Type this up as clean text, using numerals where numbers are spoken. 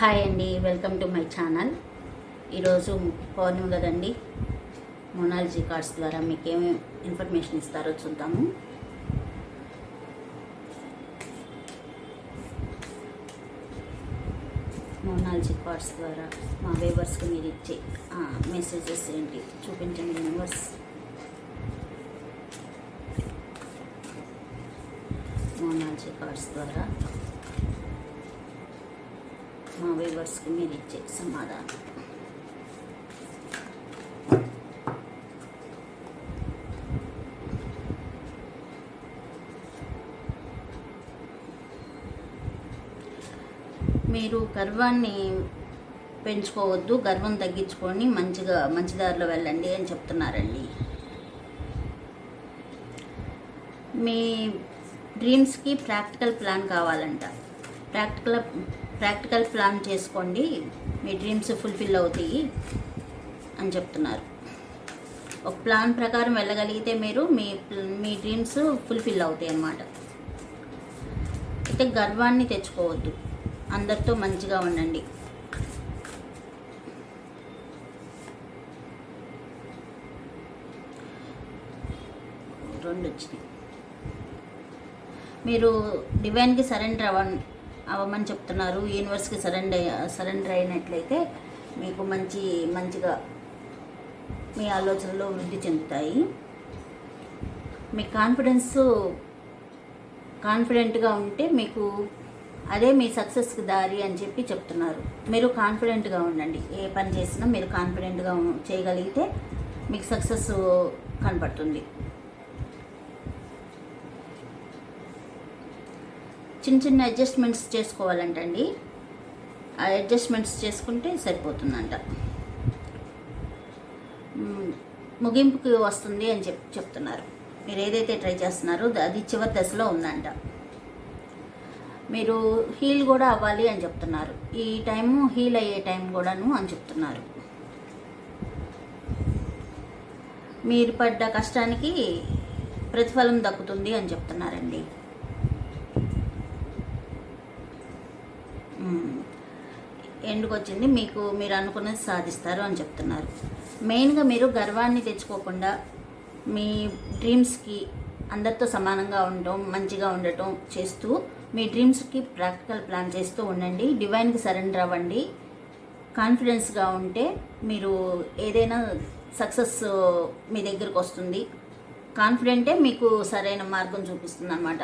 Hi అండి, welcome to my channel. ఈరోజు పౌర్ణమి కదండి. మోనాలజీ కార్డ్స్ ద్వారా మీకు ఏమేమి ఇన్ఫర్మేషన్ ఇస్తారో చూద్దాము. మోనాలజీ కార్డ్స్ ద్వారా మా వేవర్స్కి మీరు ఇచ్చే మెసేజెస్ ఏంటి చూపించండి మెంబర్స్. మోనాలజీ కార్డ్స్ ద్వారా మా వేవర్స్కి మీరు ఇచ్చే సమాధానం. మీరు గర్వాన్ని పెంచుకోవద్దు, గర్వం తగ్గించుకొని మంచి దారిలో వెళ్ళండి అని చెప్తున్నారండి. మీ డ్రీమ్స్కి ప్రాక్టికల్ ప్లాన్ కావాలంట. ప్రాక్టికల్ ప్లాన్ చేసుకోండి, మీ డ్రీమ్స్ ఫుల్ఫిల్ అవుతాయి అని చెప్తున్నారు. ఒక ప్లాన్ ప్రకారం వెళ్ళగలిగితే మీరు మీ డ్రీమ్స్ ఫుల్ఫిల్ అవుతాయి అన్నమాట. అయితే గర్వాన్ని తెచ్చుకోవద్దు, అందరితో మంచిగా ఉండండి. రెండు వచ్చినాయి. మీరు డివైన్కి సరెండర్ అవ్వమని చెప్తున్నారు. యూనివర్స్కి సరెండర్ అయినట్లయితే మీకు మంచిగా మీ ఆలోచనలు వృద్ధి చెందుతాయి. మీ కాన్ఫిడెంట్గా ఉంటే మీకు అదే మీ సక్సెస్కి దారి అని చెప్పి చెప్తున్నారు. మీరు కాన్ఫిడెంట్గా ఉండండి, ఏ పని చేసినా మీరు కాన్ఫిడెంట్గా చేయగలిగితే మీకు సక్సెస్ కనపడుతుంది. చిన్న అడ్జస్ట్మెంట్స్ చేసుకోవాలంటండి. ఆ అడ్జస్ట్మెంట్స్ చేసుకుంటే సరిపోతుందంట. ముగింపుకి వస్తుంది అని చెప్తున్నారు. మీరు ఏదైతే ట్రై చేస్తున్నారో అది చివరి దశలో ఉందంట. మీరు హీల్ కూడా అవ్వాలి అని చెప్తున్నారు. ఈ టైము హీల్ అయ్యే టైం కూడాను అని చెప్తున్నారు. మీరు పడ్డ కష్టానికి ప్రతిఫలం దక్కుతుంది అని చెప్తున్నారండి. ఎండుకు వచ్చింది, మీరు అనుకున్నది సాధిస్తారు అని చెప్తున్నారు. మెయిన్గా మీరు గర్వాన్ని తెచ్చుకోకుండా మీ డ్రీమ్స్కి అందరితో సమానంగా ఉండటం, మంచిగా ఉండటం చేస్తూ మీ డ్రీమ్స్కి ప్రాక్టికల్ ప్లాన్ చేస్తూ ఉండండి. డివైన్కి సరెండర్ అవ్వండి. కాన్ఫిడెన్స్గా ఉంటే మీరు ఏదైనా సక్సెస్ మీ దగ్గరకు వస్తుంది. కాన్ఫిడెంటే మీకు సరైన మార్గం చూపిస్తుంది అన్నమాట.